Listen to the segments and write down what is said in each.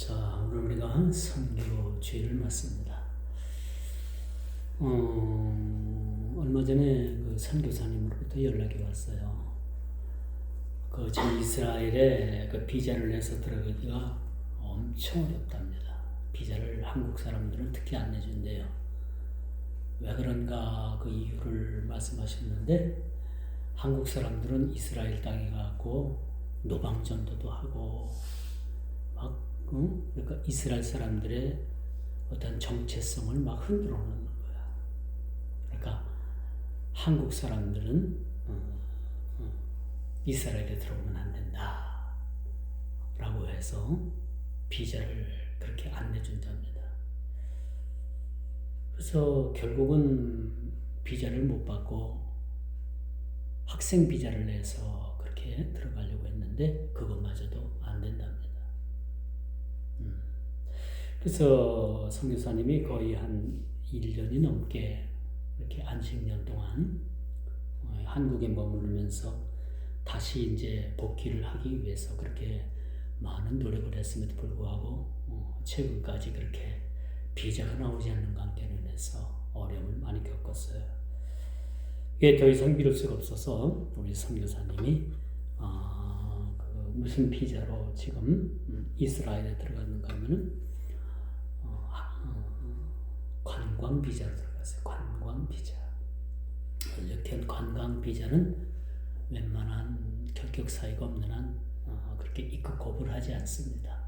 자, 오늘 우리가 선교 주일을 맞습니다. 얼마 전에 그 선교사님으로부터 연락이 왔어요. 저 이스라엘에 그 비자를 내서 들어가기가 엄청 어렵답니다. 비자를 한국 사람들은 특히 안 내준대요. 왜 그런가 그 이유를 말씀하셨는데, 한국 사람들은 이스라엘 땅에 가고 노방전도도 하고 그러니까 이스라엘 사람들의 어떤 정체성을 막 흔들어 놓는 거야. 그러니까 한국 사람들은 이스라엘에 들어오면 안 된다 라고 해서 비자를 그렇게 안 내준답니다. 그래서 결국은 비자를 못 받고 학생 비자를 내서 그렇게 들어가려고 했는데 그것마저도 안 된답니다. 그래서 선교사님이 거의 한 1년이 넘게 이렇게 안식년 동안 한국에 머무르면서 다시 이제 복귀를 하기 위해서 그렇게 많은 노력을 했음에도 불구하고 최근까지 그렇게 비자가 나오지 않는 관계로 인해서 어려움을 많이 겪었어요. 이게 더 이상 미룰 수가 없어서 우리 선교사님이 무슨 비자로 지금 이스라엘에 들어갔는가 하면은 관광 비자로 들어갔어요. 관광 비자. 이렇게 관광 비자는 웬만한 결격 사유가 없는 한 그렇게 입국 거부를 하지 않습니다.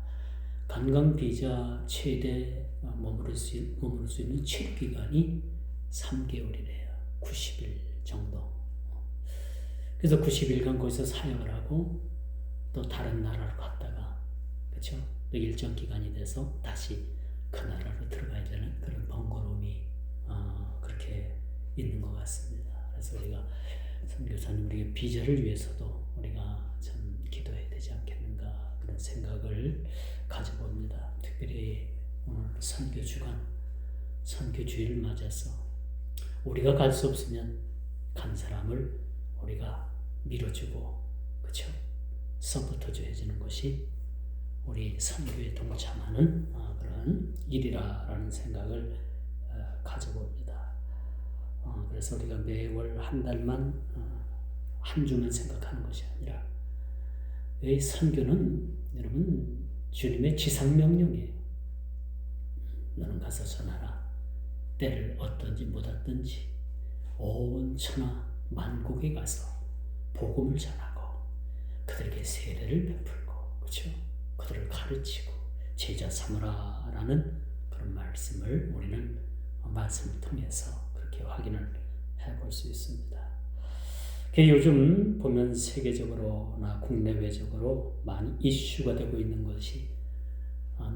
관광 비자 최대 머무를 수 있는 체류 기간이 3개월이래요. 90일 정도. 그래서 90일간 거기서 사역을 하고 또 다른 나라로 갔다가, 그렇죠? 또 일정 기간이 돼서 다시 그 나라로 들어가야 되는 그런 번거로움이 그렇게 있는 것 같습니다. 그래서 우리가 선교사님 우리가 비자를 위해서도 우리가 참 기도해야 되지 않겠는가 그런 생각을 가져봅니다. 특별히 오늘 선교 주간, 선교 주일을 맞아서 우리가 갈 수 없으면 간 사람을 우리가 밀어주고, 그렇죠? 서포터즈 해주는 것이 우리 선교에 동참하는 그런 일이라는 생각을 가져봅니다. 그래서 우리가 매월 한 달만 한 주만 생각하는 것이 아니라 이 선교는 여러분 주님의 지상명령이에요. 너는 가서 전하라. 때를 얻든지 못 얻든지 온 천하 만국에 가서 복음을 전하고 그들에게 세례를 베풀고, 그렇죠? 그들을 가르치고 제자 삼으라라는 그런 말씀을 우리는 말씀을 통해서 그렇게 확인을 해볼 수 있습니다. 요즘 보면 세계적으로나 국내외적으로 많이 이슈가 되고 있는 것이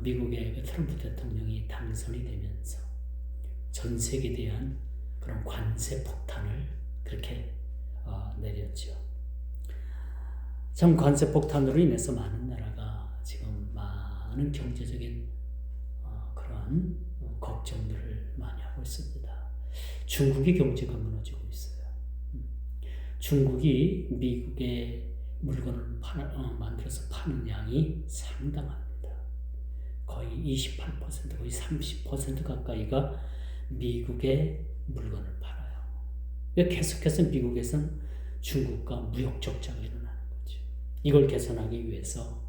미국의 트럼프 대통령이 당선이 되면서 전 세계에 대한 그런 관세 폭탄을 그렇게 내렸죠. 참 관세 폭탄으로 인해서 많은 나라가 지금 많은 경제적인 그러한 걱정들을 많이 하고 있습니다. 중국의 경제가 무너지고 있어요. 중국이 미국의 물건을 만들어서 파는 양이 상당합니다. 거의 28%, 거의 30% 가까이가 미국의 물건을 팔아요. 계속해서 미국에서는 중국과 무역 적자가 일어나는 거죠. 이걸 개선하기 위해서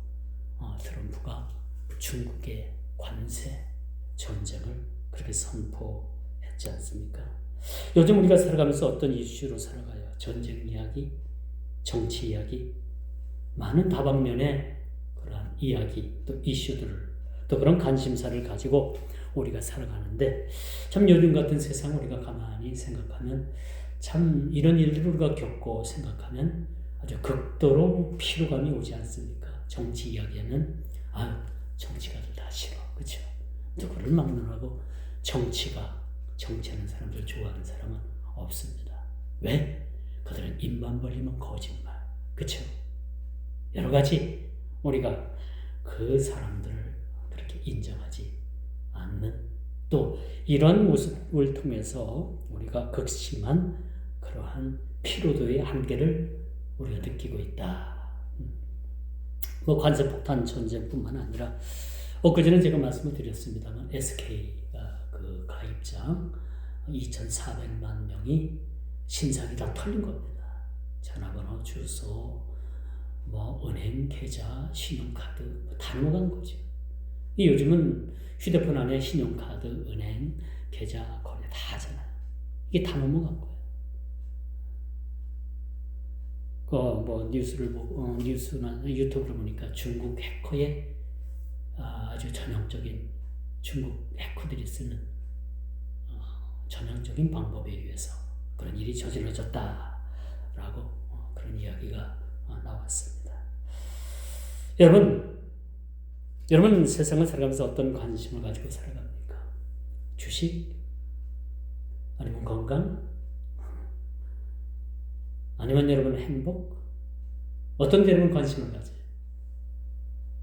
트럼프가 중국의 관세 전쟁을 그렇게 선포했지 않습니까? 요즘 우리가 살아가면서 어떤 이슈로 살아가요? 전쟁 이야기, 정치 이야기, 많은 다방면의 그러한 이야기, 또 이슈들을, 또 그런 관심사를 가지고 우리가 살아가는데, 참 요즘 같은 세상 우리가 가만히 생각하면 참 이런 일들을 우리가 겪고 생각하면 아주 극도로 피로감이 오지 않습니까? 정치 이야기하면 정치가들 다 싫어, 그렇죠? 누구를 막론하고 정치하는 사람들 좋아하는 사람은 없습니다. 왜? 그들은 입만 벌리면 거짓말, 그렇죠? 여러 가지 우리가 그 사람들을 그렇게 인정하지 않는, 또 이런 모습을 통해서 우리가 극심한 그러한 피로도의 한계를 우리가 느끼고 있다. 관세폭탄 전쟁뿐만 아니라 엊그제는 제가 말씀을 드렸습니다만 SK가 그 가입자 2,400만 명이 신상이 다 털린 겁니다. 전화번호, 주소, 은행 계좌, 신용카드 다 넘어간 거죠. 요즘은 휴대폰 안에 신용카드, 은행 계좌 거래 다 하잖아요. 이게 다 넘어간 거예요. 뉴스를 보고 뉴스나 유튜브를 보니까 중국 해커의 아주 전형적인 중국 해커들이 쓰는 전형적인 방법에 의해서 그런 일이 저질러졌다라고 그런 이야기가 나왔습니다. 여러분 세상을 살아가면서 어떤 관심을 가지고 살아갑니까? 주식? 아니면 건강? 아니면 여러분 행복? 어떤 데 여러분 관심을 가져요?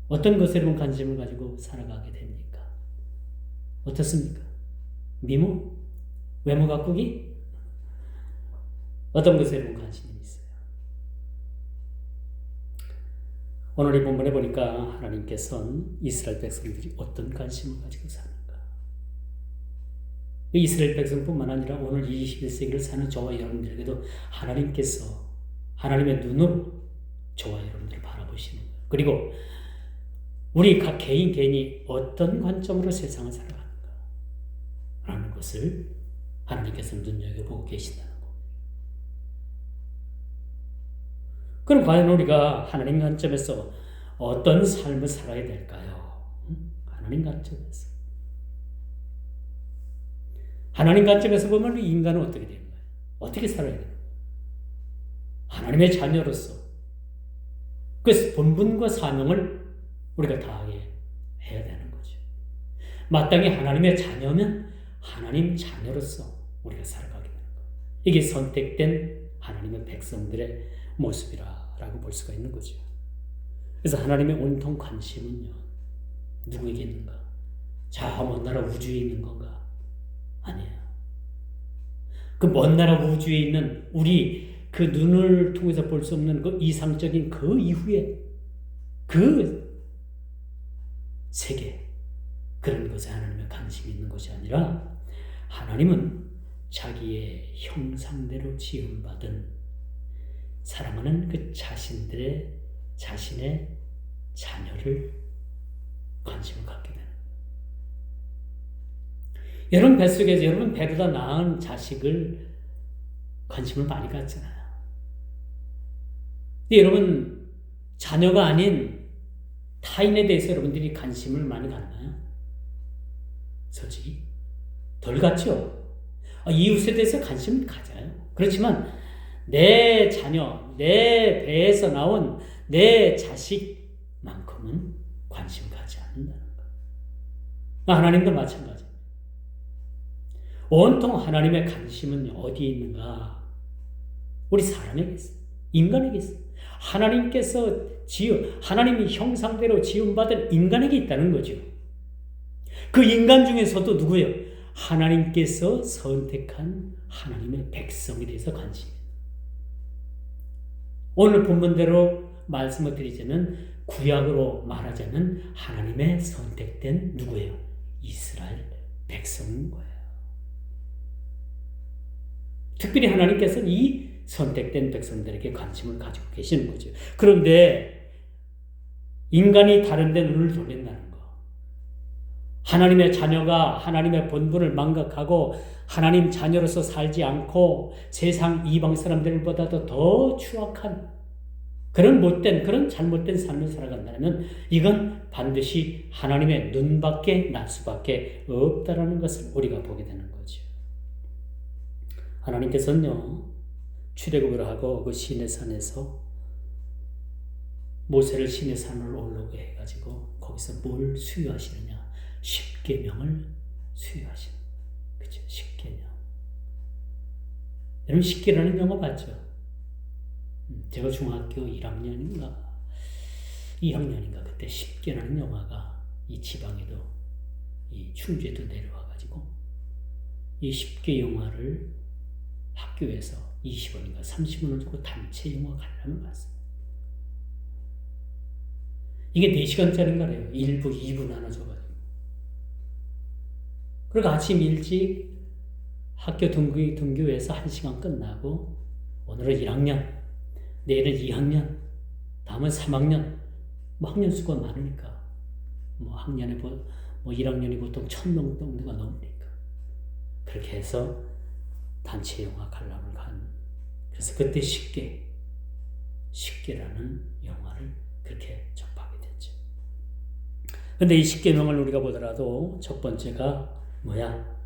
어떤 것에 여러분 관심을 가지고 살아가게 됩니까? 어떻습니까? 미모? 외모 가꾸기? 어떤 것에 여러분 관심이 있어요? 오늘 이 본문에 보니까 하나님께서는 이스라엘 백성들이 어떤 관심을 가지고 사는가? 이스라엘 백성뿐만 아니라 오늘 21세기를 사는 저와 여러분들에게도 하나님께서 하나님의 눈으로 저와 여러분들을 바라보시는 거예요. 그리고 우리 각 개인이 어떤 관점으로 세상을 살아가는가 라는 것을 하나님께서 눈여겨보고 계신다는 겁니다. 그럼 과연 우리가 하나님 관점에서 어떤 삶을 살아야 될까요? 하나님 관점에서. 하나님 관점에서 보면 인간은 어떻게 되는 거예요? 어떻게 살아야 되는 거예요? 하나님의 자녀로서 그 본분과 사명을 우리가 다하게 해야 되는 거죠. 마땅히 하나님의 자녀면 하나님 자녀로서 우리가 살아가게 되는 거예요. 이게 선택된 하나님의 백성들의 모습이라고 볼 수가 있는 거죠. 그래서 하나님의 온통 관심은요, 누구에게 있는가? 저 먼 나라 우주에 있는 건가? 아니에요. 그 먼 나라 우주에 있는 우리 그 눈을 통해서 볼 수 없는 그 이상적인 그 이후에 그 세계, 그런 것에 하나님의 관심이 있는 것이 아니라 하나님은 자기의 형상대로 지음받은 사랑하는 그 자신의 자녀를 관심을 갖게 되는 거예요. 여러분 뱃속에서 여러분 배보다 나은 자식을 관심을 많이 갖잖아요. 근데 여러분 자녀가 아닌 타인에 대해서 여러분들이 관심을 많이 갖나요? 솔직히 덜 갖죠. 이웃에 대해서 관심을 가져요. 그렇지만 내 자녀, 내 배에서 나온 내 자식만큼은 관심 가지 않는다는 거예요. 하나님도 마찬가지입니다. 온통 하나님의 관심은 어디에 있는가? 우리 사람에게 있어요. 인간에게 있어요. 하나님께서 하나님이 형상대로 지음받은 인간에게 있다는 거죠. 그 인간 중에서도 누구예요? 하나님께서 선택한 하나님의 백성에 대해서 관심이에요. 오늘 본문대로 말씀을 드리자면 구약으로 말하자면 하나님의 선택된 누구예요? 이스라엘 백성인 거예요. 특별히 하나님께서는 이 선택된 백성들에게 관심을 가지고 계시는 거죠. 그런데 인간이 다른 데 눈을 돌린다는 거, 하나님의 자녀가 하나님의 본분을 망각하고 하나님 자녀로서 살지 않고 세상 이방 사람들보다도 더 추악한 그런 못된, 그런 잘못된 삶을 살아간다면 이건 반드시 하나님의 눈밖에 날 수밖에 없다라는 것을 우리가 보게 되는 거죠. 하나님께서는요, 출애굽을 하고 그 시내산에서 모세를 시내산으로 올라오게 해가지고 거기서 뭘 수요하시느냐? 십계명을 수요하시는 거예요. 그죠? 십계명. 여러분 십계라는 영어 봤죠? 제가 중학교 1학년인가 2학년인가 그때 십계라는 영화가 이 지방에도 이 충주에도 내려와가지고 이 십계 영화를 학교에서 20원인가 30원을 주고 단체 영화 관람을 봤어요. 이게 4시간짜리인 거래요. 1부, 2부 나눠져가지고. 그리고 아침 일찍 학교 등교해서 1시간 끝나고 오늘은 1학년, 내일은 2학년, 다음은 3학년, 뭐 학년 수가 많으니까 뭐 학년에 뭐 1학년이 보통 1000명 정도가 넘으니까 그렇게 해서 단체 영화 관람을 간. 그래서 그때 십계라는 영화를 그렇게 접하게 됐죠. 근데 이 십계명을 우리가 보더라도 첫 번째가 뭐야?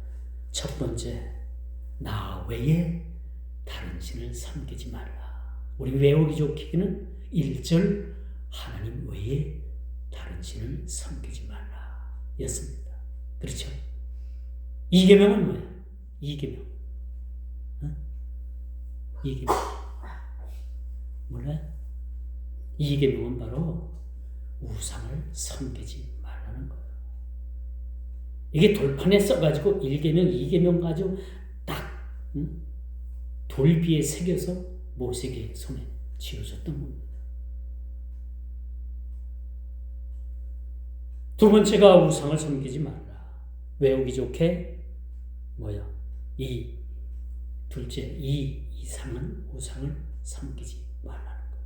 첫 번째, 나 외에 다른 신을 섬기지 말라. 우리 외우기 좋기는 1절, 하나님 외에 다른 신을 섬기지 말라 였습니다. 그렇죠? 2계명은 뭐야? 2계명. 어? 2계명. 몰라? 2계명은 바로 우상을 섬기지 말라는 거예요. 이게 돌판에 써가지고 1계명, 2계명 가지고 딱 돌비에 새겨서 모세의 손에 쥐어줬던 겁니다. 두 번째가 우상을 섬기지 말라. 외우기 좋게 뭐야? 둘째, 이상은 우상을 섬기지 말라는 것.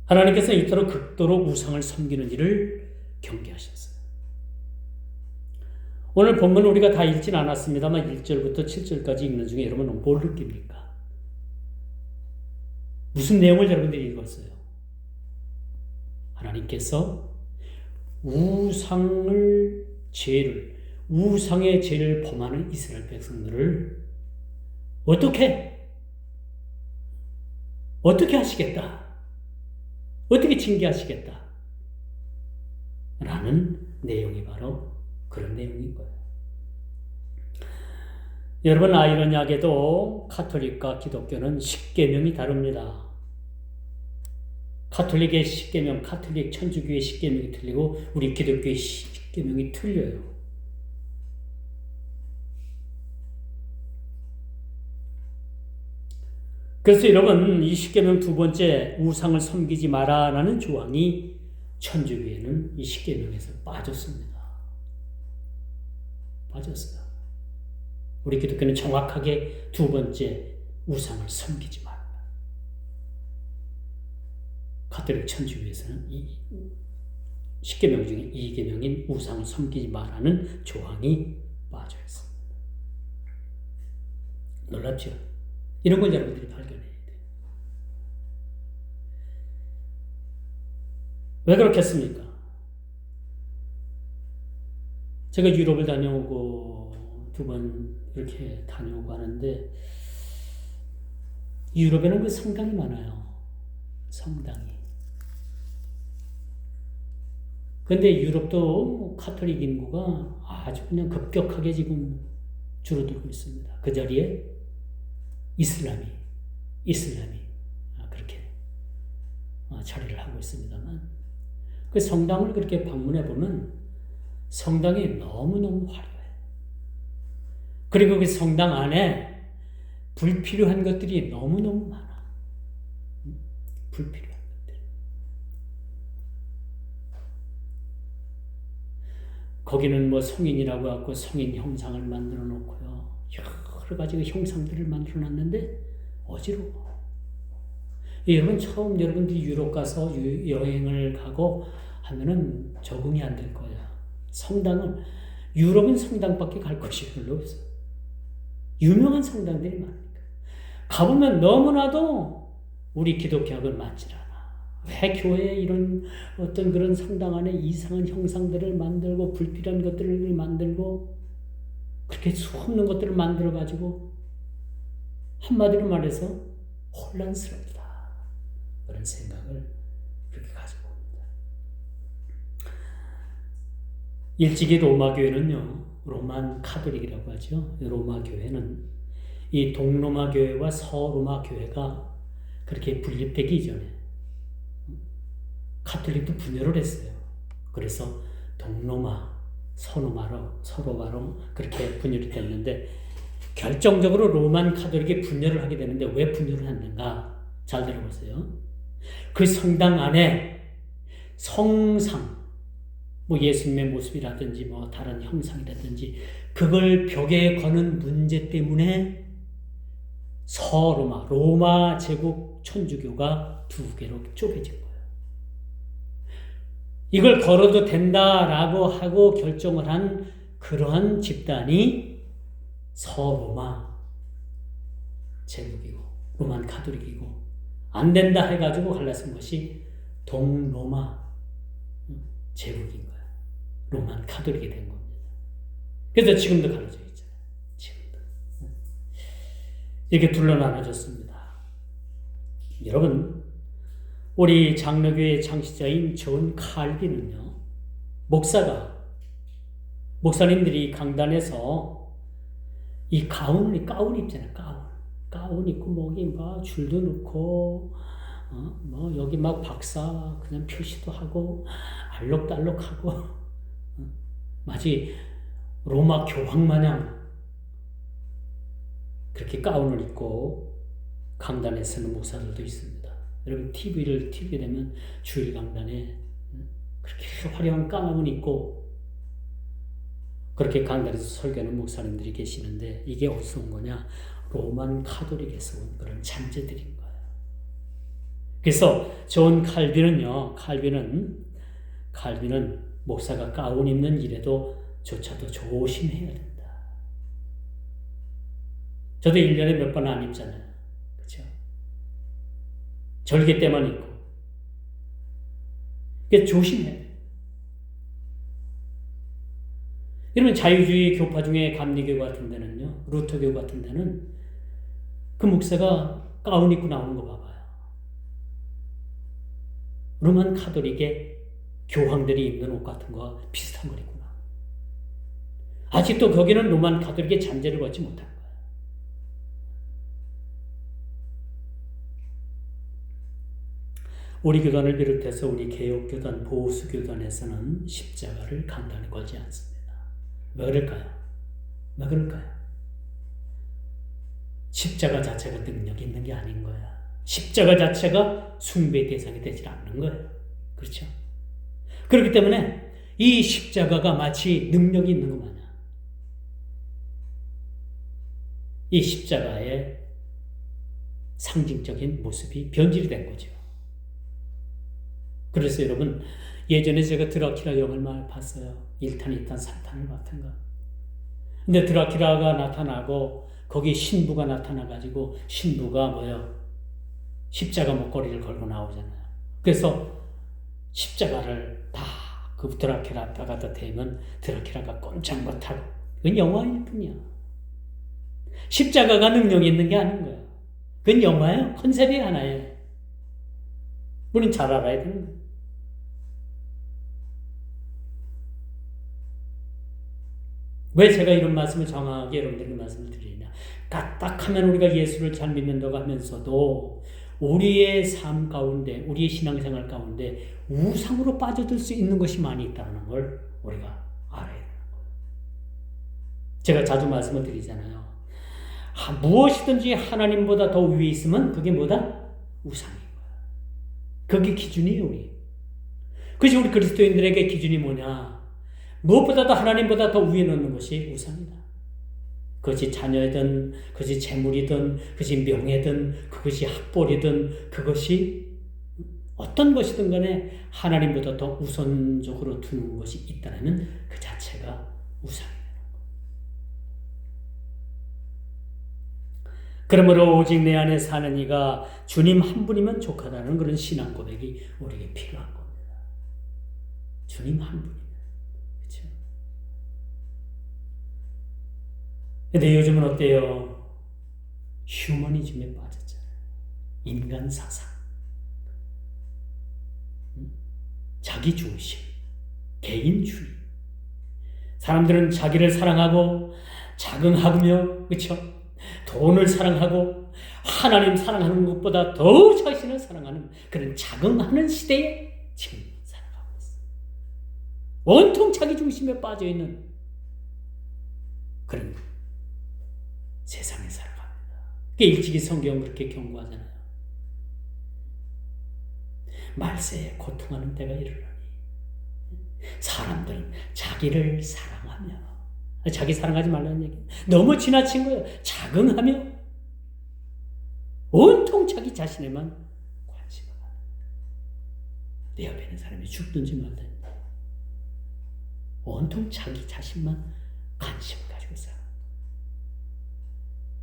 하나님께서 이토록 극도로 우상을 섬기는 일을 경계하셨어요. 오늘 본문 우리가 다 읽진 않았습니다만 1절부터 7절까지 읽는 중에 여러분은 뭘 느낍니까? 무슨 내용을 여러분들이 읽었어요? 하나님께서 우상의 죄를 범하는 이스라엘 백성들을 어떻게 하시겠다? 어떻게 징계하시겠다? 라는 내용이 바로 그런 내용인 거예요. 여러분, 아이러니하게도 카톨릭과 기독교는 10계명이 다릅니다. 카톨릭의 10계명, 카톨릭 천주교의 10계명이 틀리고 우리 기독교의 10계명이 틀려요. 그래서 여러분, 이 10계명 두 번째 우상을 섬기지 마라라는 조항이 천주교에는 이 10계명에서 빠졌습니다. 빠졌어요. 우리 기독교는 정확하게 두 번째 우상을 섬기지 말라. 가톨릭 천주교에서는 이 10계명 중에 2계명인 우상을 섬기지 말라는 조항이 빠져 있습니다. 놀랍죠? 이런 걸 여러분들이 발견해야 돼요. 왜 그렇겠습니까? 제가 유럽을 다녀오고 2번 이렇게 다녀오고 하는데 유럽에는 그 성당이 많아요. 성당이. 근데 유럽도 카톨릭 인구가 아주 그냥 급격하게 지금 줄어들고 있습니다. 그 자리에 이슬람이 그렇게 자리를 하고 있습니다만 그 성당을 그렇게 방문해 보면 성당이 너무너무 화려해. 그리고 그 성당 안에 불필요한 것들이 너무너무 많아. 불필요한 것들. 거기는 뭐 성인이라고 하고 성인 형상을 만들어 놓고요. 여러 가지 형상들을 만들어 놨는데 어지러워. 여러분 처음 여러분들이 유럽 가서 여행을 가고 하면은 적응이 안 될 거야. 유럽은 성당밖에 갈 곳이 별로 없어. 유명한 성당들이 많으니까. 가보면 너무나도 우리 기독교하고는 맞질 않아. 왜 교회에 이런 어떤 그런 성당 안에 이상한 형상들을 만들고 불필요한 것들을 만들고 그렇게 수없는 것들을 만들어가지고 한마디로 말해서 혼란스럽다. 그런 생각을 그렇게 가지고 옵니다. 일찍이 로마 교회는요, 로만 카톨릭이라고 하죠. 로마 교회는 이 동로마 교회와 서로마 교회가 그렇게 분립되기 이전에 카톨릭도 분열을 했어요. 그래서 동로마, 서로마로 그렇게 분열이 됐는데 결정적으로 로만 카톨릭이 분열을 하게 되는데 왜 분열을 했는가? 잘 들어보세요. 그 성당 안에 성상, 뭐 예수님의 모습이라든지 뭐 다른 형상이라든지 그걸 벽에 거는 문제 때문에 로마 제국 천주교가 두 개로 쪼개진 거예요. 이걸 걸어도 된다라고 하고 결정을 한 그러한 집단이 서로마 제국이고 로만 가톨릭이고, 안 된다 해가지고 갈라진 것이 동로마 제국인 거예요. 로만 가톨릭이 된 겁니다. 그래서 지금도 갈라져 있잖아요. 지금도. 이렇게 둘로 나눠졌습니다. 여러분, 우리 장로교의 창시자인 존 칼빈은요, 목사님들이 강단에서 이 가운 입잖아요. 가운 입고 목에 막 줄도 넣고, 뭐 여기 막 박사 그냥 표시도 하고 알록달록하고 마치 로마 교황 마냥 그렇게 가운을 입고 강단에 서는 목사들도 있습니다. 여러분 TV에 되면 주일 강단에 그렇게 화려한 가운을 입고 그렇게 강단에서 설교하는 목사님들이 계시는데, 이게 어디서 온 거냐? 로만 카톨릭에서 온 그런 잔재들인 거예요. 그래서 존 칼빈은요, 칼빈은 목사가 가운 입는 일에도 조차도 조심해야 된다. 저도 1년에 몇 번 안 입잖아요. 그렇죠? 절개 때만 입고. 그러니까 조심해야 돼요. 이러면 자유주의 교파 중에 감리교 같은 데는요, 루터교 같은 데는 그 목사가 가운 입고 나오는 거 봐봐요. 로만 카톨릭의 교황들이 입는 옷 같은 거 비슷한 걸 입고 나와요. 아직도 거기는 로만 카톨릭의 잔재를 걷지 못한 거예요. 우리 교단을 비롯해서 우리 개혁교단, 보수교단에서는 십자가를 간단히 걸지 않습니다. 왜 그럴까요? 십자가 자체가 능력이 있는 게 아닌 거야. 십자가 자체가 숭배의 대상이 되지 않는 거예요. 그렇죠? 그렇기 때문에 이 십자가가 마치 능력이 있는 것 마냥 이 십자가의 상징적인 모습이 변질이 된 거죠. 그래서 여러분, 예전에 제가 드라큘라 영화를 봤어요. 1탄, 2탄, 3탄을 봤던가. 근데 드라큘라가 나타나고 거기 신부가 나타나가지고 신부가 십자가 목걸이를 걸고 나오잖아요. 그래서 십자가를 다 그 드라큘라 앞에가 대면 드라큘라가 꼼짝 못하고, 그건 영화일 뿐이야. 십자가가 능력이 있는 게 아닌 거야. 그건 영화예요. 컨셉이 하나예요. 우리는 잘 알아야 되는 거예요. 왜 제가 이런 말씀을 정확하게 여러분들에게 말씀을 드리냐? 까딱하면 우리가 예수를 잘 믿는다고 하면서도 우리의 삶 가운데, 우리의 신앙생활 가운데 우상으로 빠져들 수 있는 것이 많이 있다는 걸 우리가 알아야 되는 거예요. 제가 자주 말씀을 드리잖아요. 무엇이든지 하나님보다 더 위에 있으면 그게 뭐다? 우상인 거야. 그게 기준이에요, 우리. 그것이 우리 그리스도인들에게 기준이 뭐냐? 무엇보다도 하나님보다 더 위에 놓는 것이 우상이다. 그것이 자녀이든, 그것이 재물이든, 그것이 명예든, 그것이 학벌이든, 그것이 어떤 것이든 간에 하나님보다 더 우선적으로 두는 것이 있다면 그 자체가 우상이다. 그러므로 오직 내 안에 사는 이가 주님 한 분이면 족하다는 그런 신앙 고백이 우리에게 필요한 겁니다. 주님 한 분이면. 그렇죠? 근데 요즘은 어때요? 휴머니즘에 빠졌잖아요. 인간 사상. 자기 중심. 개인주의. 사람들은 자기를 사랑하고 자긍하며, 그렇죠? 돈을 사랑하고 하나님 사랑하는 것보다 더 자신을 사랑하는 그런 자긍하는 시대에 지금 살아가고 있어요. 온통 자기 중심에 빠져있는 그런 세상에 살아갑니다. 그게 일찍이 성경은 그렇게 경고하잖아요. 말세에 고통하는 때가 이르러니 사람들은 자기를 사랑하며, 자기 사랑하지 말라는 얘기 너무 지나친 거예요. 자긍하며 온통 자기 자신에만 관심을 가는, 내 옆에 있는 사람이 죽든지 말든지 온통 자기 자신만 관심을 가지고 살아.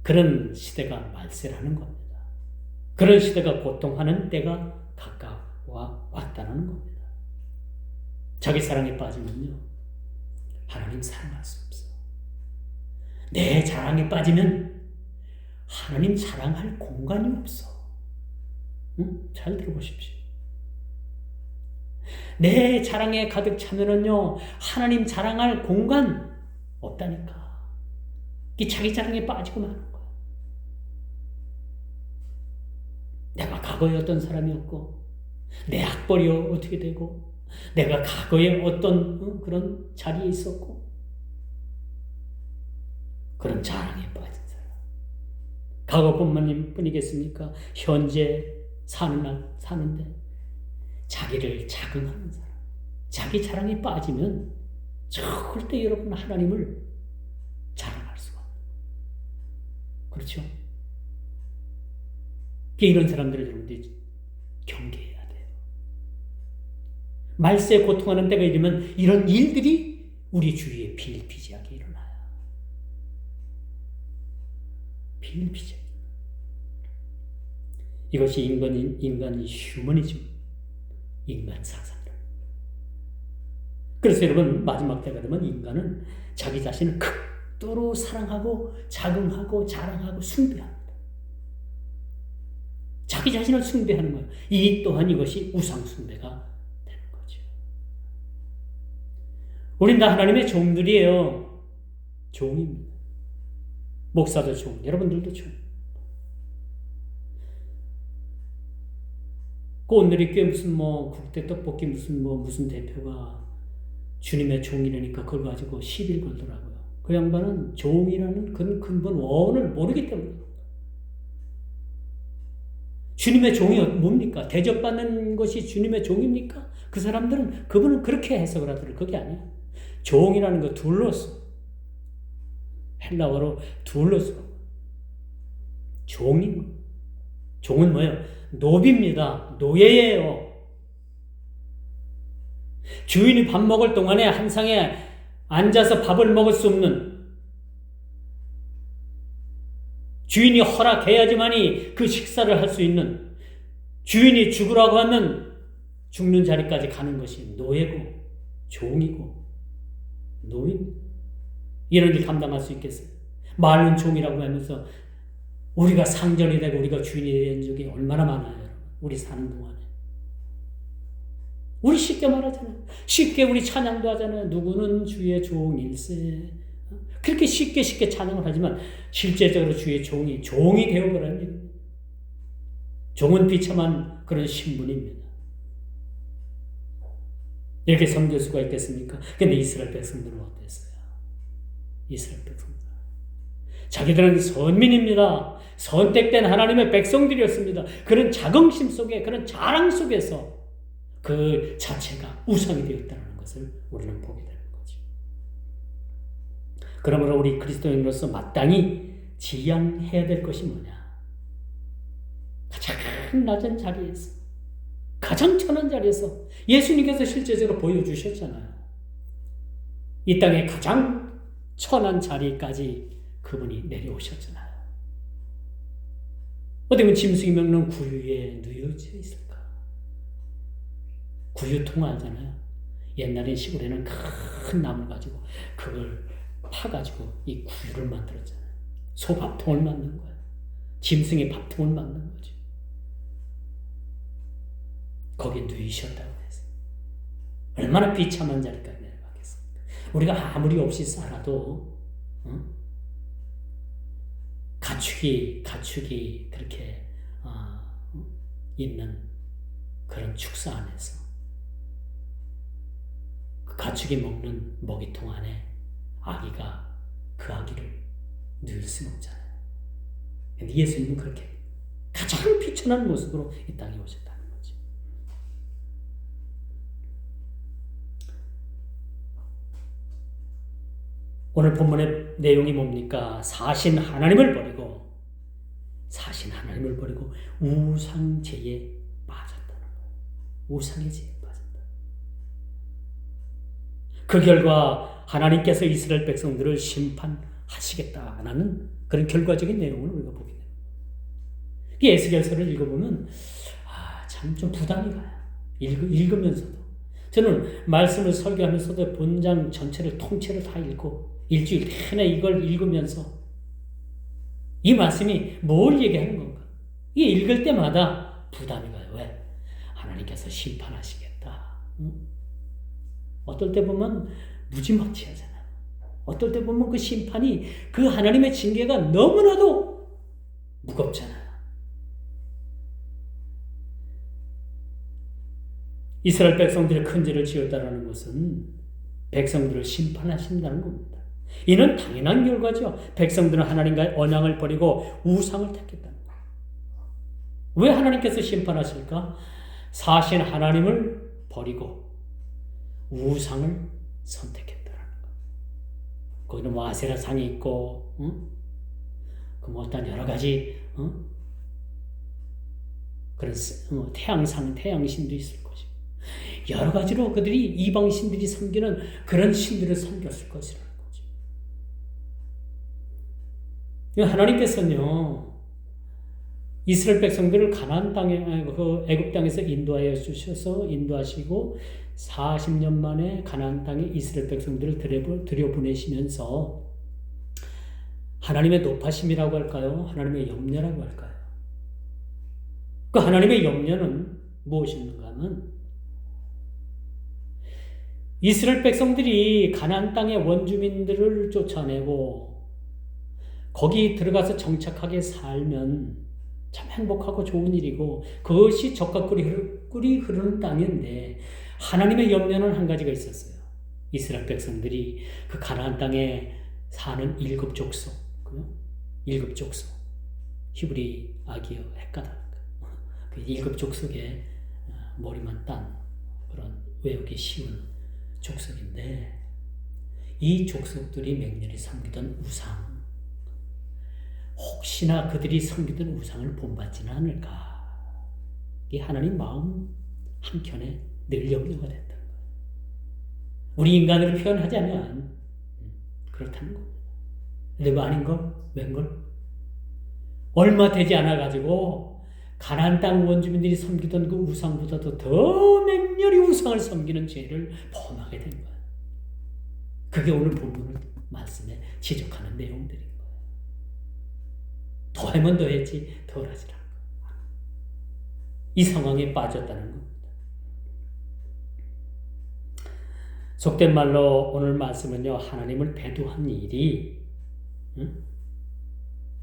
그런 시대가 말세라는 겁니다. 그런 시대가 고통하는 때가 가까워 왔다는 겁니다. 자기 사랑에 빠지면요, 하나님 사랑할 수 없어. 내 자랑에 빠지면 하나님 사랑할 공간이 없어. 응? 잘 들어보십시오. 내 자랑에 가득 차면은요, 하나님 자랑할 공간 없다니까. 이 자기 자랑에 빠지고 마는 거야. 내가 과거에 어떤 사람이었고, 내 학벌이 어떻게 되고, 내가 과거에 어떤 그런 자리에 있었고, 그런 자랑에 빠진 사람. 과거뿐이겠습니까? 현재 사는데 자기를 자긍하는 사람, 자기 자랑에 빠지면 절대 여러분 하나님을 자랑할 수가 없어요. 그렇죠? 이런 사람들을 여러분들이 경계해야 돼요. 말세에 고통하는 때가 이르면 이런 일들이 우리 주위에 비일비재하게 일어나요. 비일비재. 이것이 인간의 휴머니즘, 인간 사상들. 그래서 여러분, 마지막 때가 되면 인간은 자기 자신을 극도로 사랑하고 자긍하고 자랑하고 숭배합니다. 자기 자신을 숭배하는 거예요. 이 또한 이것이 우상 숭배가 되는 거죠. 우린 다 하나님의 종들이에요. 종입니다. 목사도 종, 여러분들도 종. 그 오늘이 꽤 무슨 국대 떡볶이 무슨 대표가 주님의 종이라니까 그걸 가지고 시비를 걸더라고요. 그 양반은 종이라는 그 근본 원을 모르기 때문에. 주님의 종이 뭡니까? 대접받는 것이 주님의 종입니까? 그 사람들은, 그분은 그렇게 해석을 하더라고요. 그게 아니야. 종이라는 거 둘러서, 헬라어로 둘러서 종인 거. 종은 뭐예요? 노비입니다. 노예예요. 주인이 밥 먹을 동안에 한 상에 앉아서 밥을 먹을 수 없는, 주인이 허락해야지만이 그 식사를 할 수 있는, 주인이 죽으라고 하면 죽는 자리까지 가는 것이 노예고 종이고 노인. 이런 일 감당할 수 있겠어요? 많은 종이라고 하면서 우리가 상전이 되고 우리가 주인이 된 적이 얼마나 많아요, 여러분. 우리 사는 동안에. 우리 쉽게 말하잖아요. 쉽게 우리 찬양도 하잖아요. 누구는 주의 종일세. 그렇게 쉽게 찬양을 하지만 실제적으로 주의 종이 되어버리는 얘기입니다. 종은 비참한 그런 신분입니다. 이렇게 섬길 수가 있겠습니까? 근데 이스라엘 백성들은 어땠어요? 이스라엘 백성들. 자기들은 선민입니다. 선택된 하나님의 백성들이었습니다. 그런 자긍심 속에, 그런 자랑 속에서 그 자체가 우상이 되었다는 것을 우리는 보게 되는 거죠. 그러므로 우리 그리스도인으로서 마땅히 지향해야 될 것이 뭐냐? 가장 낮은 자리에서, 가장 천한 자리에서 예수님께서 실제적으로 보여주셨잖아요. 이 땅의 가장 천한 자리까지 그분이 내려오셨잖아요. 어디 보면 짐승이 먹는 구유에 누워져 있을까? 구유통 알잖아요. 옛날에 시골에는 큰 나무를 가지고 그걸 파가지고 이 구유를 만들었잖아요. 소 밥통을 만든 거예요. 짐승의 밥통을 만든 거죠. 거기에 누이셨다고 해서 얼마나 비참한 자리까지 내려가겠습니까? 우리가 아무리 없이 살아도 가축이 그렇게 있는 그런 축사 안에서 그 가축이 먹는 먹이통 안에 아기가 그 아기를 누일 수는 없잖아요. 근데 예수님은 그렇게 가장 비천한 모습으로 이 땅에 오셨다는 거죠. 오늘 본문의 내용이 뭡니까? 사신 하나님을 버리고 우상제에 빠졌다는 거예요. 우상의 제에 빠졌다. 그 결과 하나님께서 이스라엘 백성들을 심판하시겠다라는 그런 결과적인 내용을 우리가 보게 됩니다. 이 에스겔서를 읽어보면 참 좀 부담이 가요. 읽으면서도. 저는 말씀을 설교하면서도 본장 전체를 통째로 다 읽고 일주일 내내 이걸 읽으면서 이 말씀이 뭘 얘기하는 건가? 이게 읽을 때마다 부담이 가요. 왜? 하나님께서 심판하시겠다. 어떨 때 보면 무지막지하잖아요. 어떨 때 보면 그 심판이 그 하나님의 징계가 너무나도 무겁잖아요. 이스라엘 백성들의 큰 죄를 지었다는 것은 백성들을 심판하신다는 겁니다. 이는 당연한 결과죠. 백성들은 하나님과의 언약을 버리고 우상을 택했다는 거예요. 왜 하나님께서 심판하실까? 사신 하나님을 버리고 우상을 선택했다는 거예요. 거기는 뭐 아세라상이 있고, 그 뭐 어떤 여러 가지 그런 태양상, 태양신도 있을 것이고 여러 가지로 그들이 이방 신들이 섬기는 그런 신들을 섬겼을 것이라는 거죠. 하나님께서는요, 이스라엘 백성들을 가나안 땅에, 그 애굽 땅에서 인도하시고 40년 만에 가나안 땅에 이스라엘 백성들을 들여보내시면서 하나님의 높아심이라고 할까요? 하나님의 염려라고 할까요? 그 하나님의 염려는 무엇인가 하면 이스라엘 백성들이 가나안 땅의 원주민들을 쫓아내고 거기 들어가서 정착하게 살면 참 행복하고 좋은 일이고 그것이 젖과 꿀이 흐르는 땅인데 하나님의 염려는 한 가지가 있었어요. 이스라엘 백성들이 그 가나안 땅에 사는 일곱 족속 히브리 아기어 헷가다 그 일곱 족속의 머리만 딴 그런 외우기 쉬운 족속인데 이 족속들이 맹렬히 섬기던 우상 혹시나 그들이 섬기던 우상을 본받지는 않을까 이 하나님 마음 한켠에 늘 염려가 됐다는 거예요. 우리 인간으로 표현하자면 그렇다는 겁니다. 근데 뭐 아닌걸? 웬걸? 얼마 되지 않아가지고 가나안 땅 원주민들이 섬기던 그 우상보다도 더 맹렬히 우상을 섬기는 죄를 범하게 된 거예요. 그게 오늘 본문 말씀에 지적하는 내용들인 거예요. 더하면 더했지 덜하지 않고 이 상황에 빠졌다는 겁니다. 속된 말로 오늘 말씀은요, 하나님을 배도한 일이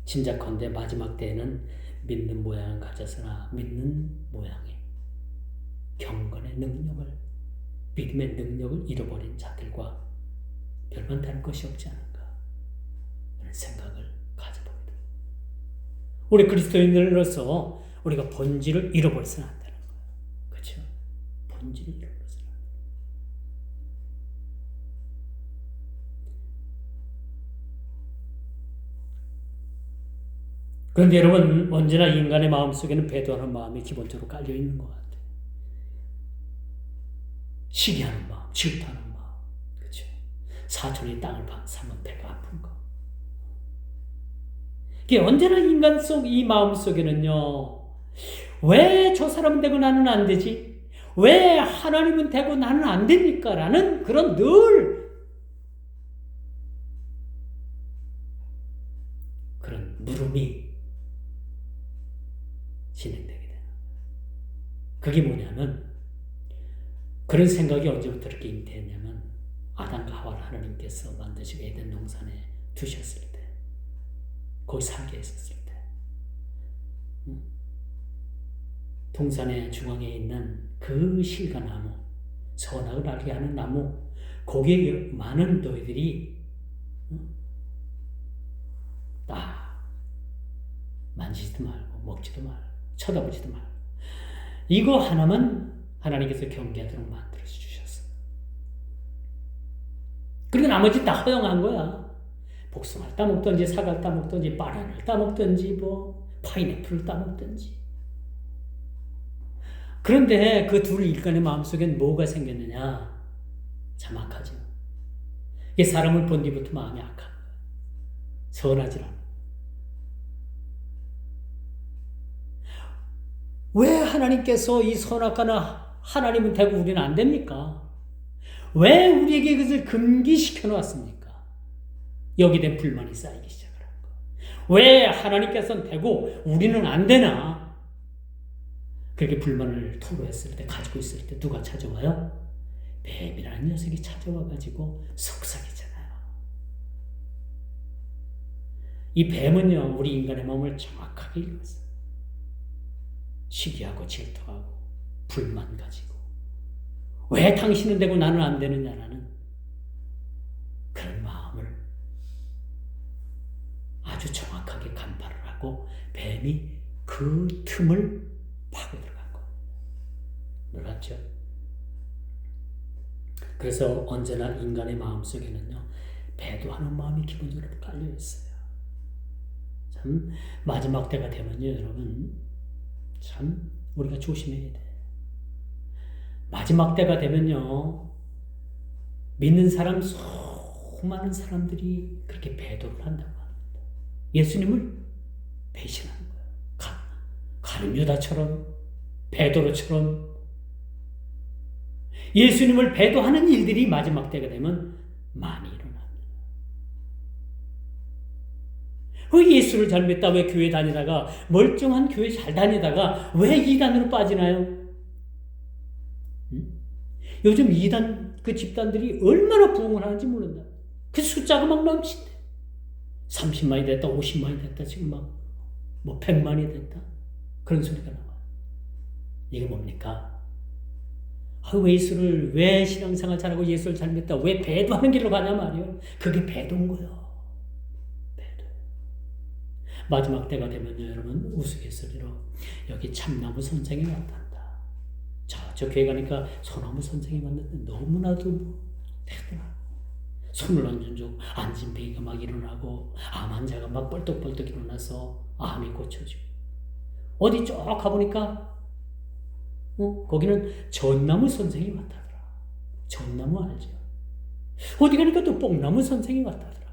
짐작컨대 마지막 때에는 믿는 모양을 가져서나 믿는 모양의 경건의 능력을 믿음의 능력을 잃어버린 자들과 별반 다를 것이 없지 않을까 하는 생각을 가져봅니다. 우리 그리스도인들로서 우리가 본질을 잃어버려서는 안 되는 거예요. 그렇죠? 본질을 잃어버려서는 안 돼요. 그런데 여러분, 언제나 인간의 마음속에는 배도하는 마음이 기본적으로 깔려 있는 것 같아요. 시기하는 마음, 질투하는 마음, 그렇죠? 사촌이 땅을 사면 배가 아픈 거. 이게 언제나 인간 속 이 마음 속에는요, 왜 저 사람은 되고 나는 안 되지? 왜 하나님은 되고 나는 안 됩니까? 라는 그런 늘 그런 물음이 진행되게 돼요. 그게 뭐냐면 그런 생각이 언제부터 이렇게 잉태했냐면 아담과 하와를 하나님께서 만드시고 에덴 동산에 두셨을 때 거기 살게 했었을 때 동산의 중앙에 있는 그 실과나무 선악을 알게 하는 나무 거기에 많은 너희들이 만지지도 말고 먹지도 말고 쳐다보지도 말고 이거 하나만 하나님께서 경계하도록 만들어서 주셨어요. 그리고 나머지 다 허용한 거야. 복숭아를 따먹든지 사과를 따먹든지 바나나를 따먹든지 뭐 파인애플을 따먹든지. 그런데 그 두 인간의 마음속엔 뭐가 생겼느냐? 참 악하죠. 이 사람을 본 뒤부터 마음이 악한 거예요. 선하지 않아요. 왜 하나님께서 이 선악과는 하나님은 되고 우리는 안 됩니까? 왜 우리에게 그것을 금기시켜 놓았습니까? 여기에 대한 불만이 쌓이기 시작을 한 거예요. 왜 하나님께서는 되고 우리는 안 되나? 그렇게 불만을 토로했을 때, 가지고 있을 때 누가 찾아와요? 뱀이라는 녀석이 찾아와가지고 속삭이잖아요. 이 뱀은요, 우리 인간의 마음을 정확하게 읽었어요. 시기하고 질투하고 불만 가지고 왜 당신은 되고 나는 안 되느냐라는 그런 마음을 아주 정확하게 간파를 하고 뱀이 그 틈을 파고 들어간 거예요. 놀랍죠? 그래서 언제나 인간의 마음속에는요, 배도하는 마음이 기본적으로 깔려 있어요. 참 마지막 때가 되면요, 여러분, 참 우리가 조심해야 돼. 마지막 때가 되면요, 믿는 사람 수많은 사람들이 그렇게 배도를 한다고 합니다. 예수님을 배신하는 거예요. 가룟 유다처럼, 베드로처럼 예수님을 배도하는 일들이 마지막 때가 되면 많이 일어납니다. 왜 예수를 잘 믿다, 왜 교회 다니다가, 멀쩡한 교회 잘 다니다가 왜 이단으로 빠지나요? 요즘 이단 그 집단들이 얼마나 부흥을 하는지 모른다. 그 숫자가 막 넘친대. 30만이 됐다, 50만이 됐다, 지금 막 뭐 100만이 됐다. 그런 소리가 나와요. 이게 뭡니까? 왜 예수를, 왜 신앙생활 잘하고 예수를 잘 믿다, 왜 배도하는 길로 가냐 말이에요. 그게 배도인 거예요. 배도. 마지막 때가 되면요, 여러분, 우스갯소리로 여기 참나무 선생이 나타난다. 저 교회 가니까 소나무 선생이 왔는데 너무나도 대단하고 손을 얹은 쪽 앉은 배가 막 일어나고 암 환자가 막 뻘떡뻘떡 일어나서 암이 고쳐지고, 어디 쭉 가보니까 거기는 전나무 선생이 왔다더라. 전나무 알죠? 어디 가니까 또 뽕나무 선생이 왔다더라.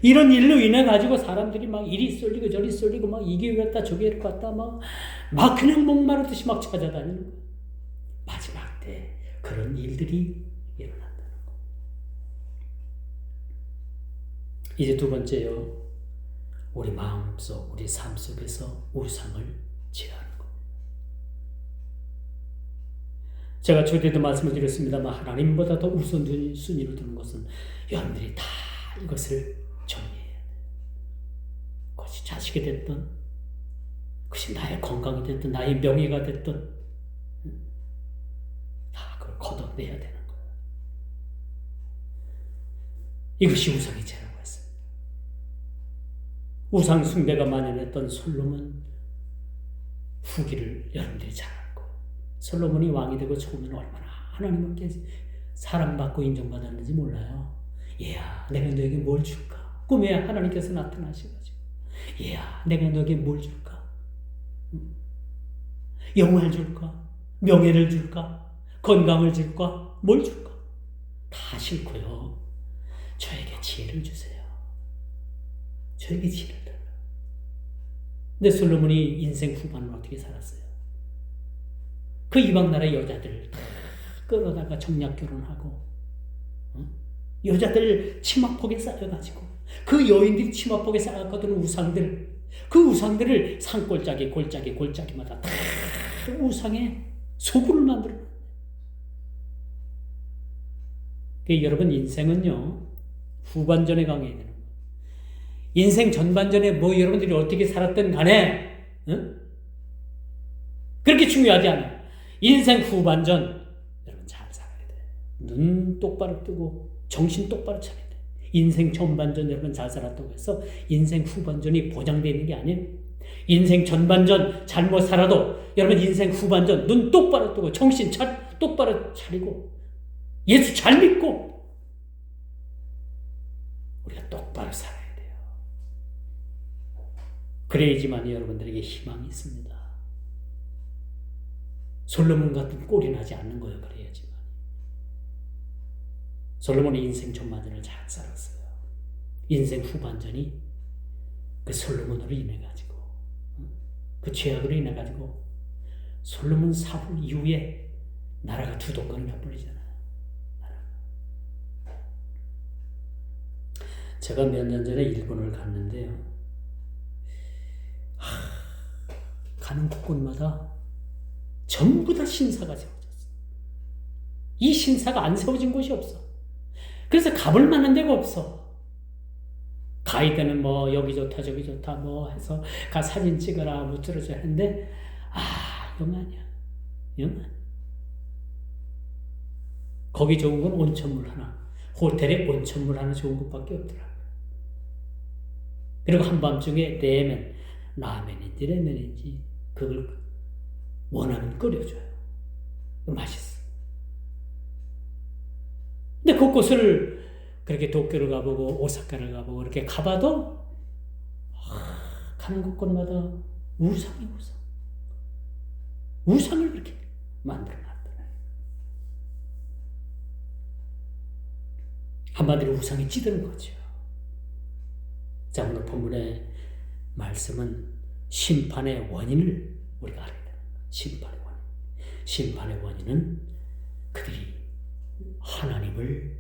이런 일로 인해 가지고 사람들이 막 이리 쏠리고 저리 쏠리고 막 이 교회 갔다 저 교회 갔다 막 그냥 목마르듯이 막 찾아다니는 거예요. 마지막 때 그런 일들이 일어난다는 거. 이제 두 번째요. 우리 마음속, 우리 삶 속에서 우상을 제하는 것. 제가 초대도 말씀을 드렸습니다만, 하나님보다 더 우선순위로 두는 것은 여러분들이 다 이것을 정리해야 돼요. 그것이 자식이 됐든, 그것이 나의 건강이 됐든, 나의 명예가 됐든, 다 그걸 걷어내야 되는 거예요. 이것이 우상의 죄라고 했습니다. 우상 숭배가 만연했던 솔로몬 후기를 여러분들이 잘 알고, 솔로몬이 왕이 되고 처음에는 얼마나 하나님께 사랑받고 인정받았는지 몰라요. 얘야, 내가 너에게 뭘 줄까? 꿈에 하나님께서 나타나셔가지고, 얘야, 내가 너에게 뭘 줄까? 영화를 줄까? 명예를 줄까? 건강을 줄까? 뭘 줄까? 다 싫고요. 저에게 지혜를 주세요. 저에게 지혜를 달라. 근데 솔로몬이 인생 후반을 어떻게 살았어요? 그 이방 나라의 여자들 다 끌어다가 정략 결혼하고, 여자들 치마폭에 쌓여가지고, 그 여인들이 치마폭에 쌓였거든. 우상들, 그 우상들을 골짜기마다 다 우상의 소굴을 만들어. 여러분, 인생은요, 후반전에 강해야 되는 거예요. 인생 전반전에 뭐 여러분들이 어떻게 살았든 간에 그렇게 중요하지 않아요. 인생 후반전 여러분 잘 살아야 돼. 눈 똑바로 뜨고 정신 똑바로 차려야 돼. 인생 전반전 여러분 잘 살았다고 해서 인생 후반전이 보장되어 있는 게 아니에요. 인생 전반전 잘못 살아도 여러분 인생 후반전 눈 똑바로 뜨고 정신 똑바로 차리고 예수 잘 믿고 똑바로 살아야 돼요. 그래야지만 여러분들에게 희망이 있습니다. 솔로몬 같은 꼴이 나지 않는 거예요. 그래야지만. 솔로몬의 인생 전반전을 잘 살았어요. 인생 후반전이 그 솔로몬으로 인해 가지고, 그 죄악으로 인해 가지고 솔로몬 사후 이후에 나라가 두 동강이 나버리잖아요. 제가 몇 년 전에 일본을 갔는데요. 가는 곳곳마다 전부 다 신사가 세워졌어요. 이 신사가 안 세워진 곳이 없어. 그래서 가볼 만한 데가 없어. 가이드는 뭐 여기 좋다 저기 좋다 뭐 해서 가 사진 찍어라 뭐 들어줘 했는데 영 아니야. 영 아니야. 거기 좋은 건 온천물 하나. 호텔에 온천물 하나 좋은 것밖에 없더라. 그리고 한밤중에 라면인지 그걸 원하면 끓여줘요. 맛있어. 근데 그곳을 그렇게 도쿄를 가보고 오사카를 가보고 이렇게 가봐도 가는 곳곳마다 우상이 우상. 우상을 그렇게 만들어놨더라고요. 한마디로 우상이 찌드는 거죠. 자, 오늘 본문의 말씀은 심판의 원인을 우리가 알아야 됩니다. 심판의 원인. 심판의 원인은 그들이 하나님을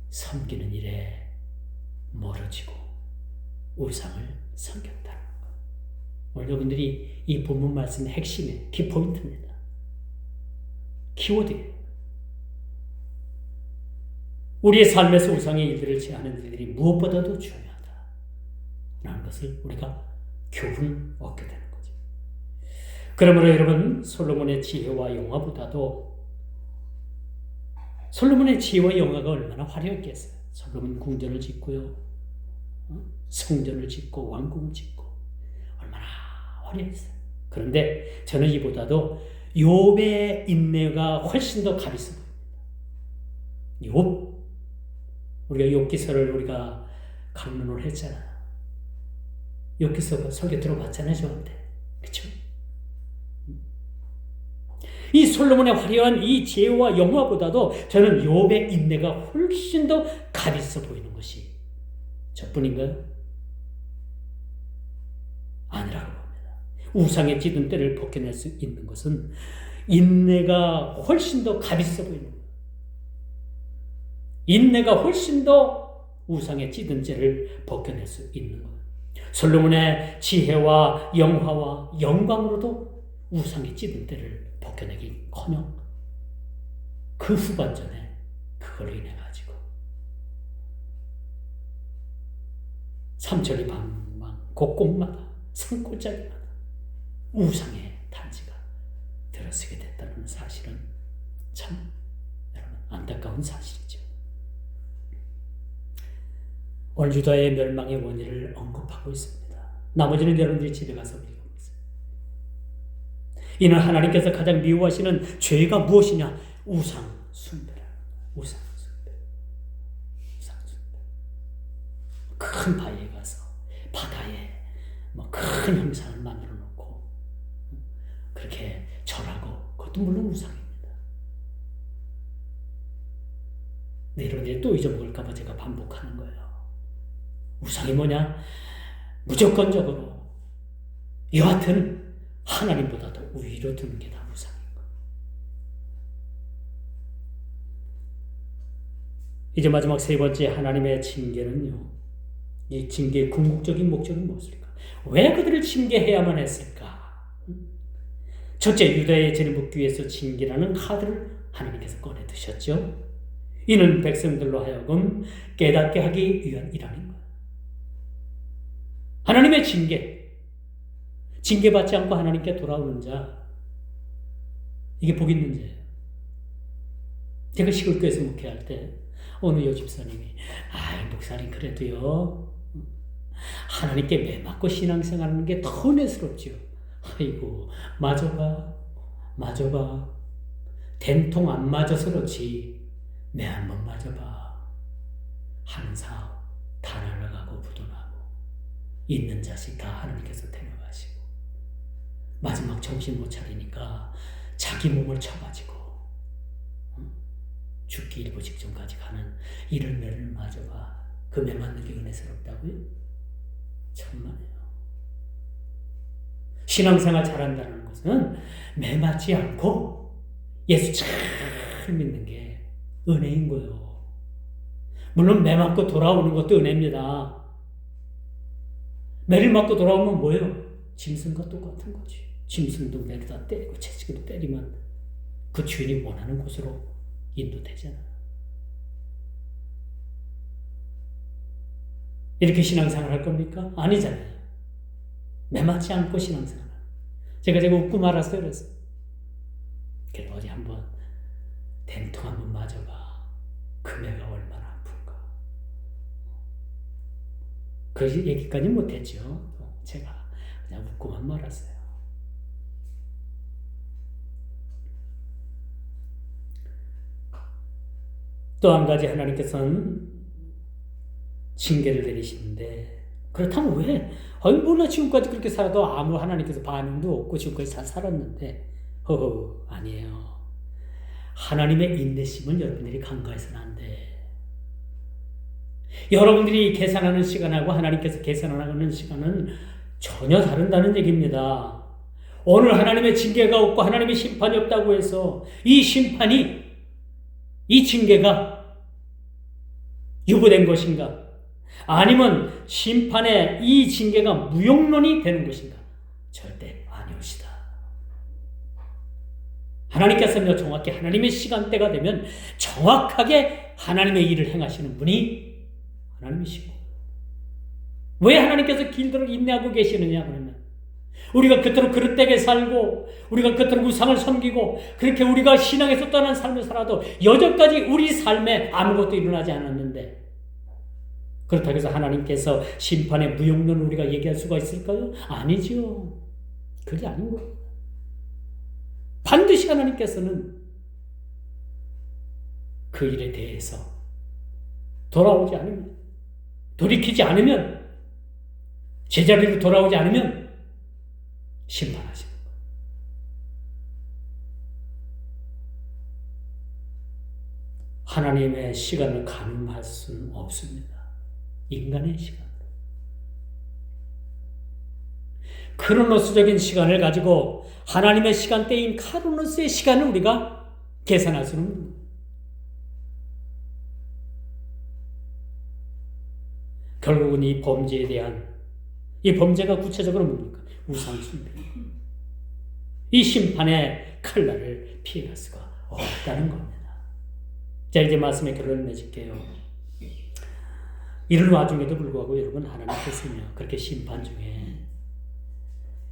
섬기는 일에 멀어지고 우상을 섬겼다는 것. 오늘 여러분들이 이 본문 말씀의 핵심의 키포인트입니다. 키워드예요. 우리의 삶에서 우상의 일들을 취하는 일들이 무엇보다도 중요하다라는 것을 우리가 교훈을 얻게 되는 거죠. 그러므로 여러분, 솔로몬의 지혜와 영화보다도 솔로몬의 지혜와 영화가 얼마나 화려했겠어요. 솔로몬 궁전을 짓고요, 성전을 짓고 왕궁을 짓고 얼마나 화려했어요. 그런데 저는 이보다도 욥의 인내가 훨씬 더 값 있어 보입니다. 욥, 우리가 욥기서를 우리가 강론을 했잖아요. 욥기서 설교 들어봤잖아요, 저한테. 그렇죠? 이 솔로몬의 화려한 이 지혜와 영화보다도 저는 욥의 인내가 훨씬 더 값 있어 보이는 것이 저뿐인가요? 아니라고 봅니다. 우상의 찌든 때를 벗겨낼 수 있는 것은 인내가 훨씬 더 값 있어 보이는 거예요. 인내가 훨씬 더 우상의 찌든 죄를 벗겨낼 수 있는 거예요. 솔로몬의 지혜와 영화와 영광으로도 우상의 찌든 때를 벗겨내기커녕 그 후반전에 그걸로 인해 가지고 삼천리 방방 곳곳마다 산골짜기마다 우상의 단지가 들어서게 됐다는 사실은 참 여러분 안타까운 사실이죠. 오늘 유다의 멸망의 원인을 언급하고 있습니다. 나머지는 여러분들이 집에 가서 읽어보세요. 이는 하나님께서 가장 미워하시는 죄가 무엇이냐? 우상 숭배라. 우상 숭배. 우상 숭배. 큰 바위에 가서 바다에 큰 형상을 만들어 놓고 그렇게 절하고, 그것도 물론 우상입니다. 근데 여러분들이 또 잊어먹을까 봐 제가 반복하는 거예요. 우상이 뭐냐? 무조건적으로 여하튼 하나님보다도 위로 두는 게 다 우상인 거예요. 이제 마지막 세 번째 하나님의 징계는요. 이 징계의 궁극적인 목적이 무엇일까? 왜 그들을 징계해야만 했을까? 첫째, 유다의 죄를 묻기 위해서 징계라는 카드를 하나님께서 꺼내 드셨죠. 이는 백성들로 하여금 깨닫게 하기 위한 일하는 거예요. 하나님의 징계받지 않고 하나님께 돌아오는 자, 이게 복 있는 자예요. 제가 시골교회에서 목회할 때 어느 여집사님이 목사님 그래도요 하나님께 매 맞고 신앙생활하는 게 더 은혜스럽지요. 아이고 맞아봐 된통 안 맞아서 그렇지 매 한번 맞아봐. 하는 사업 다 날아가 있는 자식 다 하나님께서 데려가시고 마지막 정신 못 차리니까 자기 몸을 쳐가지고 죽기 일보 직전까지 가는 이런 매를 마저가 그 매 맞는 게 은혜스럽다고요? 천만에요. 신앙생활 잘한다는 것은 매 맞지 않고 예수 잘 믿는 게 은혜인 거예요. 물론 매 맞고 돌아오는 것도 은혜입니다. 매를 맞고 돌아오면 뭐예요? 짐승과 똑같은 거지. 짐승도 매를 다 때리고 채찍으로 때리면 그 주인이 원하는 곳으로 인도되잖아. 이렇게 신앙생활 할 겁니까? 아니잖아요. 매 맞지 않고 신앙생활. 제가 웃고 말았어요. 그래서 그래도 어디 한번 된통 한번 맞아봐. 그 매가 얼마나 아픈가. 그 얘기까지 못했죠. 제가 그냥 웃고만 말았어요. 또 한 가지 하나님께서는 징계를 내리시는데 그렇다면 왜? 뭐나 지금까지 그렇게 살아도 아무 하나님께서 반응도 없고 지금까지 잘 살았는데 아니에요. 하나님의 인내심은 여러분들이 간과해서는 안 돼. 여러분들이 계산하는 시간하고 하나님께서 계산하는 시간은 전혀 다른다는 얘기입니다. 오늘 하나님의 징계가 없고 하나님의 심판이 없다고 해서 이 징계가 유보된 것인가? 아니면 심판의 이 징계가 무용론이 되는 것인가? 절대 아니옵시다. 하나님께서는 정확히 하나님의 시간대가 되면 정확하게 하나님의 일을 행하시는 분이 하나님이시고, 왜 하나님께서 길도록 인내하고 계시느냐 그러면 우리가 그토록 그릇되게 살고 우리가 그토록 우상을 섬기고 그렇게 우리가 신앙에서 떠난 삶을 살아도 여전까지 우리 삶에 아무것도 일어나지 않았는데, 그렇다고 해서 하나님께서 심판의 무용론을 우리가 얘기할 수가 있을까요? 아니죠. 그게 아닌 거예요. 반드시 하나님께서는 그 일에 대해서 돌아오지 않으면, 돌이키지 않으면, 제자리로 돌아오지 않으면 심판하시는 거예요. 하나님의 시간을 가늠할 수는 없습니다. 인간의 시간. 크로노스적인 시간을 가지고 하나님의 시간대인 카로노스의 시간을 우리가 계산할 수는 없는 거예요. 결국은 이 범죄에 대한, 이 범죄가 구체적으로 뭡니까? 우상숭배. 이 심판의 칼날을 피해갈 수가 없다는 겁니다. 자, 이제 말씀의 결론을 맺을게요. 이런 와중에도 불구하고 여러분, 하나님께서는요, 그렇게 심판 중에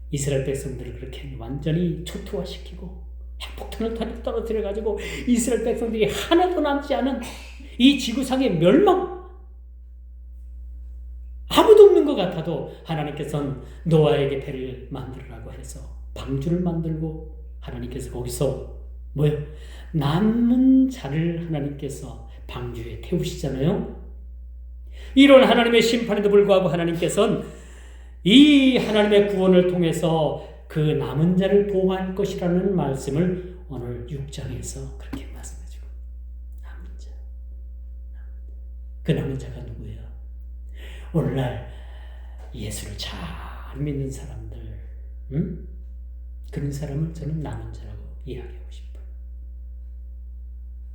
이스라엘 백성들을 그렇게 완전히 초토화시키고 핵폭탄을 떨어뜨려가지고 이스라엘 백성들이 하나도 남지 않은 이 지구상의 멸망, 아무도 없는 것 같아도 하나님께서는 노아에게 배를 만들으라고 해서 방주를 만들고, 하나님께서 거기서 뭐예요? 남은 자를 하나님께서 방주에 태우시잖아요. 이런 하나님의 심판에도 불구하고 하나님께서는 이 하나님의 구원을 통해서 그 남은 자를 보호할 것이라는 말씀을 오늘 6장에서 그렇게 말씀해주고, 남은 자. 그 남은 자가 누구예요? 오늘날 예수를 잘 믿는 사람들, 그런 사람을 저는 남은 자라고 이야기하고 싶어요.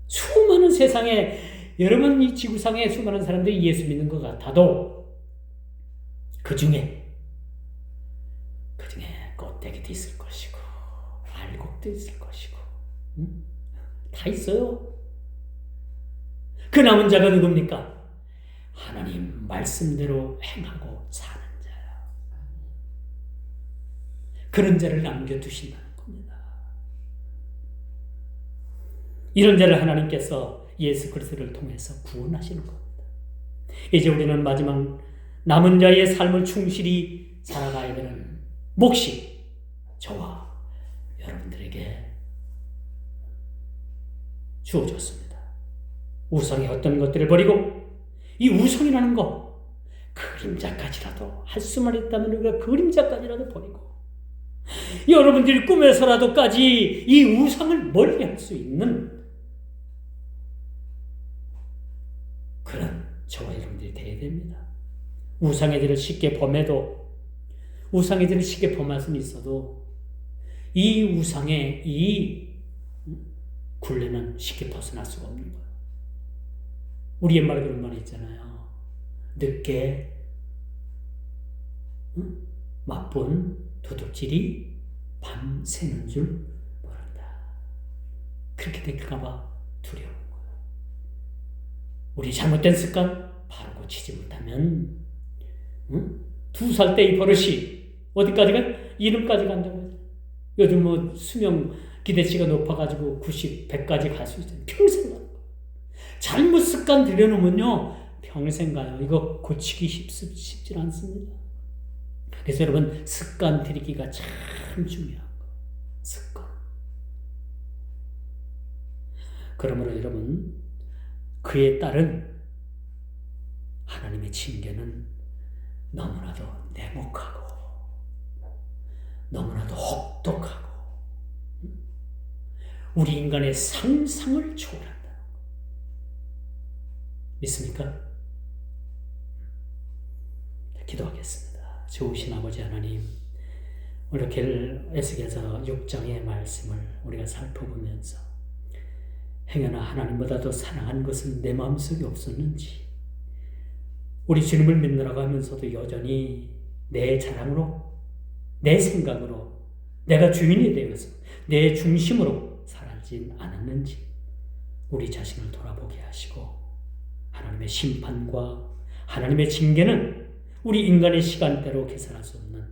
수많은 세상에, 여러분 이 지구상에 수많은 사람들이 예수 믿는 것 같아도 그 중에 껍데기도 있을 것이고 알곡도 있을 것이고 다 있어요. 그 남은 자가 누굽니까? 하나님 말씀대로 행하고 사는 자야. 그런 자를 남겨두신다는 겁니다. 이런 자를 하나님께서 예수 그리스도를 통해서 구원하시는 겁니다. 이제 우리는 마지막 남은 자의 삶을 충실히 살아가야 되는 몫이 저와 여러분들에게 주어졌습니다. 우상의 어떤 것들을 버리고, 이 우상이라는 것, 그림자까지라도 할 수만 있다면 우리가 그림자까지라도 버리고 여러분들이 꿈에서라도까지 이 우상을 멀리할 수 있는 그런 저와 여러분들이 되어야 됩니다. 우상의 죄를 쉽게 범해도 우상의 죄를 쉽게 범할 수는 있어도 이 우상의 이 굴레는 쉽게 벗어날 수가 없는 거예요. 우리 옛말에 그런 말이 있잖아요. 늦게 맛본 도둑질이 밤새는 줄 모른다. 그렇게 될까봐 두려운 거예요. 우리 잘못된 습관 바로 고치지 못하면 2살 때 이 버릇이 어디까지 가? 이름까지 간다고 하죠. 요즘 뭐 수명 기대치가 높아가지고 90, 100까지 갈 수 있어요. 평생 가는 거예요. 잘못 습관 들여놓으면요 평생 가요. 이거 고치기 쉽지 않습니다. 그래서 여러분 습관 들이기가 참 중요한 거예요. 습관. 그러므로 여러분 그에 따른 하나님의 징계는 너무나도 냉혹하고 너무나도 혹독하고 우리 인간의 상상을 초월한다는 거. 믿습니까? 기도하겠습니다. 좋으신 아버지 하나님, 이렇게 에스겔서 6장의 말씀을 우리가 살펴보면서 행여나 하나님보다도 사랑한 것은 내 마음속에 없었는지 우리 주님을 믿느라고 하면서도 여전히 내 자랑으로 내 생각으로 내가 주인이 되어서 내 중심으로 살아진 않았는지 우리 자신을 돌아보게 하시고 하나님의 심판과 하나님의 징계는 우리 인간의 시간대로 계산할 수 없는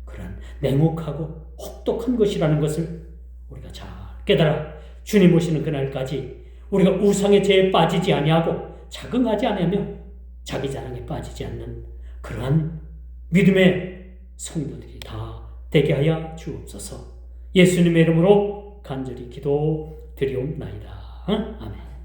그런 냉혹하고 혹독한 것이라는 것을 우리가 잘 깨달아 주님 오시는 그날까지 우리가 우상의 죄에 빠지지 아니하고 자긍하지 아니하며 자기 자랑에 빠지지 않는 그러한 믿음의 성도들이 다 되게 하여 주옵소서. 예수님의 이름으로 간절히 기도드리옵나이다. 아멘.